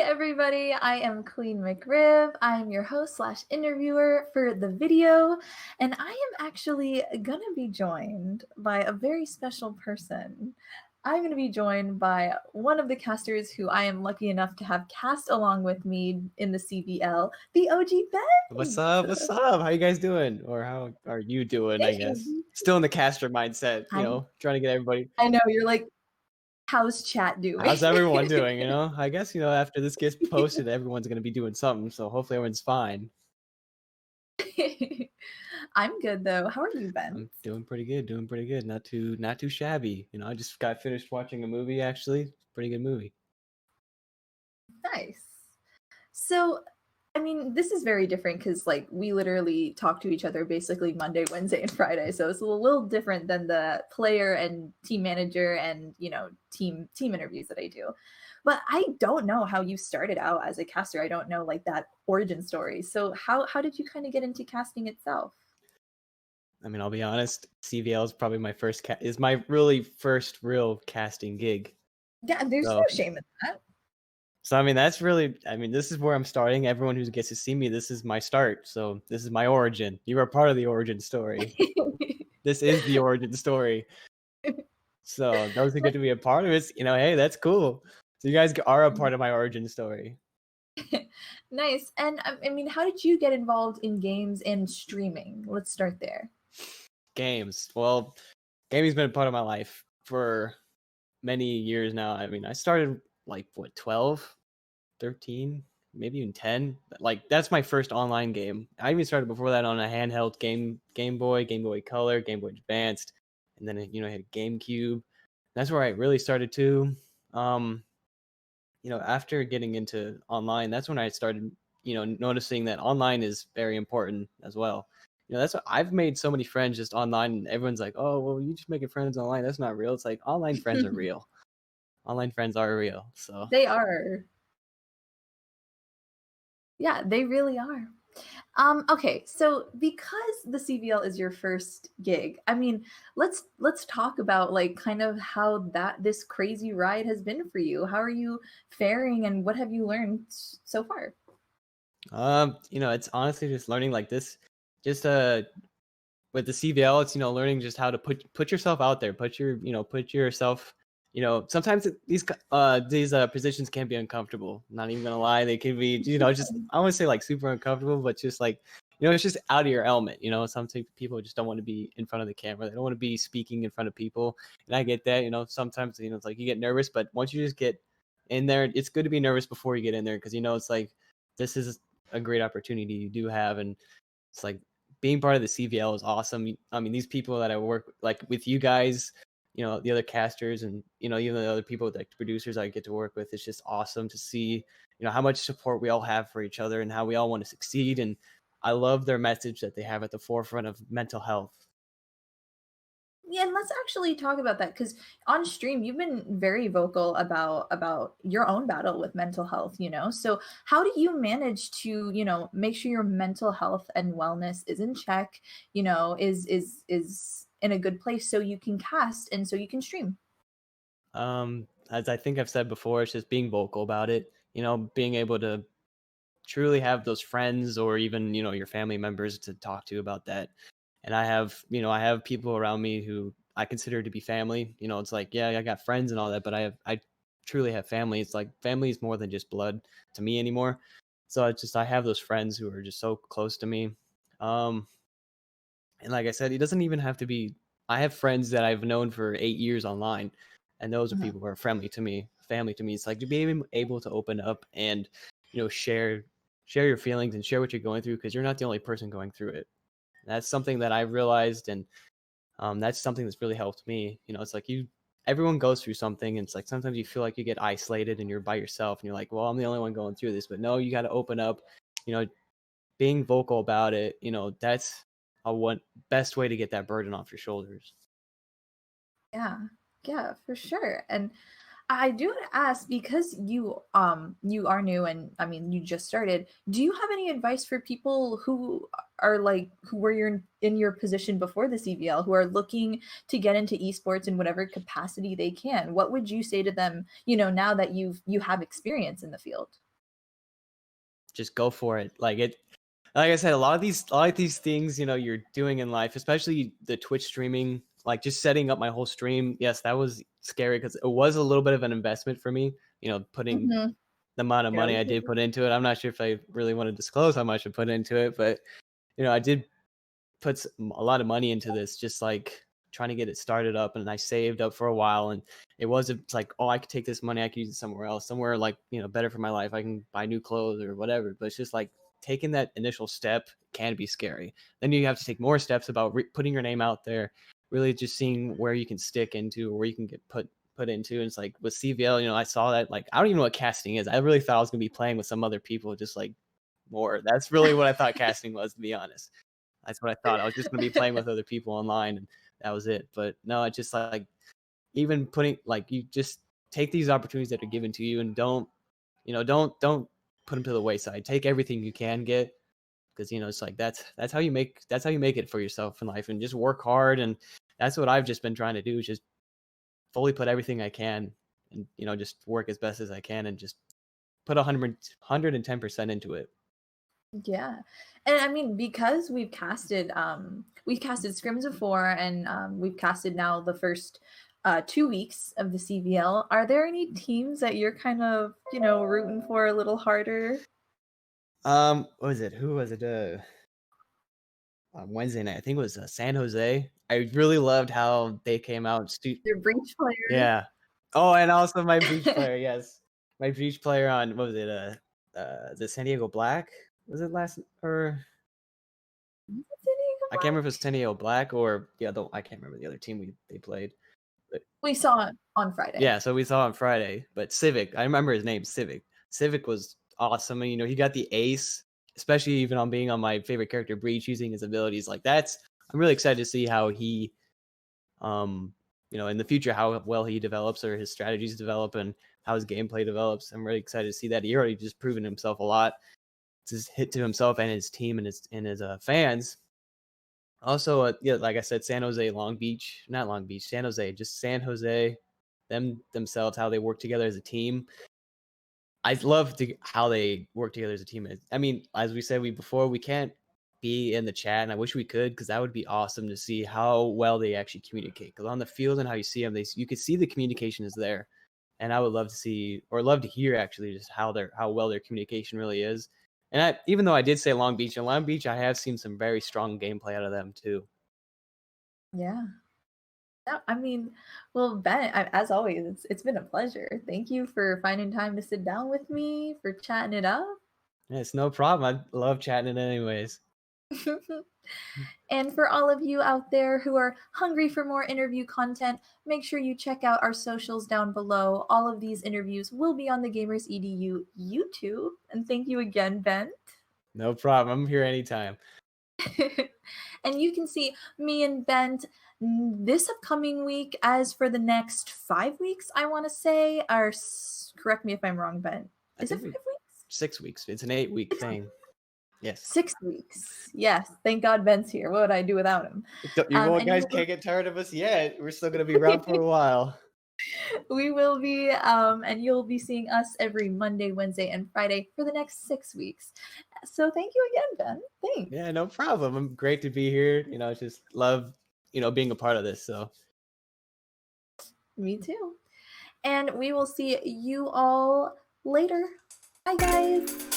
everybody. I am Queen McRib. I am your host slash interviewer for the video, and I am actually gonna be joined by a very special person. I'm gonna be joined by one of the casters who I am lucky enough to have cast along with me in the CBL, the OG What's Bent. up? What's up? How you guys doing? Or how are you doing, I guess? Still in the caster mindset, I trying to get everybody. I know you're like, how's chat doing? How's everyone doing? I guess, after this gets posted, everyone's going to be doing something. So hopefully everyone's fine. I'm good though. How are you, Ben? I'm doing pretty good. Not too shabby. I just got finished watching a movie, actually. Pretty good movie. Nice. So, I mean, this is very different because like we literally talk to each other basically Monday, Wednesday, and Friday. So it's a little different than the player and team manager and team interviews that I do. But I don't know how you started out as a caster. I don't know like that origin story. So how did you kind of get into casting itself? I mean, I'll be honest, CVL is probably is my really first real casting gig. Yeah, there's So no shame in that. So, this is where I'm starting. Everyone who gets to see me, this is my start. So this is my origin. You are part of the origin story. This is the origin story. So those who get to be a part of it, hey, that's cool. So you guys are a part of my origin story. Nice. And I mean, how did you get involved in games and streaming? Let's start there. Games. Well, gaming's been a part of my life for many years now. I mean, I started like 12, 13, maybe even 10. Like that's my first online game. I even started before that on a handheld Game Boy Color, Game Boy Advanced, and then I had GameCube. That's where I really started to after getting into online, that's when I started noticing that online is very important as well. That's what I've made so many friends just online, and everyone's like, oh well, you just making friends online, that's not real. It's like online friends are real. Online friends are real. So They are. Yeah, they really are. Okay, so because the CVL is your first gig, I mean, let's talk about like kind of how this crazy ride has been for you. How are you faring, and what have you learned so far? It's honestly just learning like this, just with the CVL, it's learning just how to put yourself out there, put yourself. Sometimes these positions can be uncomfortable. Not even gonna lie, they can be just I want to say like super uncomfortable, but just like it's just out of your element. Some people just don't want to be in front of the camera. They don't want to be speaking in front of people, and I get that. Sometimes it's like you get nervous, but once you just get in there, it's good to be nervous before you get in there because it's like this is a great opportunity you do have, and it's like being part of the CVL is awesome. I mean, these people that I work like with you guys, the other casters and, even the other people like producers I get to work with, it's just awesome to see, how much support we all have for each other and how we all want to succeed. And I love their message that they have at the forefront of mental health. Yeah, and let's actually talk about that because on stream you've been very vocal about your own battle with mental health. So how do you manage to make sure your mental health and wellness is in check? Is in a good place so you can cast and so you can stream. As I think I've said before, it's just being vocal about it. Being able to truly have those friends or even your family members to talk to about that. And I have people around me who I consider to be family. It's like, yeah, I got friends and all that, but I truly have family. It's like family is more than just blood to me anymore. So it's just I have those friends who are just so close to me. And like I said, it doesn't even have to be. I have friends that I've known for 8 years online, and those are people who are friendly to me, family to me. It's like to be able to open up and share your feelings and share what you're going through because you're not the only person going through it. That's something that I realized, and that's something that's really helped me. It's like everyone goes through something, and it's like sometimes you feel like you get isolated and you're by yourself, and you're like, well, I'm the only one going through this. But no, you got to open up. Being vocal about it. That's a one best way to get that burden off your shoulders. Yeah, for sure. And I do want to ask because you are new and I mean you just started. Do you have any advice for people who are like who were in your position before the CVL who are looking to get into esports in whatever capacity they can? What would you say to them, now that you have experience in the field? just go for it. Like I said, a lot of these things, you're doing in life, especially the Twitch streaming, like just setting up my whole stream. Yes, that was scary because it was a little bit of an investment for me, putting Mhm. the amount of Yeah, money we I can did put into it. I'm not sure if I really want to disclose how much I put into it, but I did put a lot of money into this, just like trying to get it started up. And I saved up for a while, and it wasn't like, oh, I could take this money, I could use it somewhere else, somewhere like, better for my life. I can buy new clothes or whatever. But it's just like taking that initial step can be scary. Then you have to take more steps about putting your name out there, really just seeing where you can stick into or where you can get put into. And it's like with CVL, I saw that, like, I don't even know what casting is. I really thought I was gonna be playing with some other people, just like more. That's really what I thought casting was, to be honest. That's what I thought. I was just gonna be playing with other people online, and that was it. But no, it's just like, even putting, like, you just take these opportunities that are given to you, and don't put them to the wayside. Take everything you can get, because it's like that's how you make it for yourself in life, and just work hard. And that's what I've just been trying to do, is just fully put everything I can, and just work as best as I can, and just put 110% into it. Yeah. And I mean, because we've casted scrims before, and we've casted now the first 2 weeks of the CVL. Are there any teams that you're kind of, rooting for a little harder? What was it? Who was it? On Wednesday night, I think it was San Jose. I really loved how they came out. Your breach player? Yeah. Oh, and also my breach player. Yes, my breach player on, what was it? The San Diego Black. Was it last, or I can't remember if it was San Diego Black or I can't remember the other team they played. But We saw it on Friday. yeah, so we saw on Friday. But Civic, I remember his name, Civic. Civic was awesome. And, he got the ace, especially even on being on my favorite character, Breach, using his abilities. Like, I'm really excited to see how he, in the future, how well he develops, or his strategies develop, and how his gameplay develops. I'm really excited to see that. He already just proven himself a lot. It's his hit to himself and his team and his fans. Also, like I said, San Jose, not Long Beach, San Jose, just San Jose, themselves, how they work together as a team. I love how they work together as a team. I mean, as we said before, we can't be in the chat, and I wish we could, because that would be awesome to see how well they actually communicate. Because on the field and how you see them, you could see the communication is there, and I would love to see, or love to hear, actually, just how well their communication really is. And even though I did say Long Beach, I have seen some very strong gameplay out of them too. Yeah. Yeah, I mean, well, Ben, as always, it's been a pleasure. Thank you for finding time to sit down with me, for chatting it up. Yeah, it's no problem. I love chatting it anyways. And for all of you out there who are hungry for more interview content, make sure you check out our socials down below. All of these interviews will be on the Gamers EDU YouTube. And thank you again, Ben. No problem. I'm here anytime. And you can see me and Bent this upcoming week. As for the next 5 weeks, I want to say, or correct me if I'm wrong, Bent. Is it 5 weeks? 6 weeks. It's an 8-week thing. Yes. 6 weeks. Yes. Thank God Ben's here. What would I do without him? You guys can't get tired of us yet. We're still going to be around for a while. We will be, and you'll be seeing us every Monday, Wednesday, and Friday for the next 6 weeks. So thank you again, Ben. Thanks. Yeah, no problem. I'm great to be here. Just love, being a part of this. So me too. And we will see you all later. Bye, guys.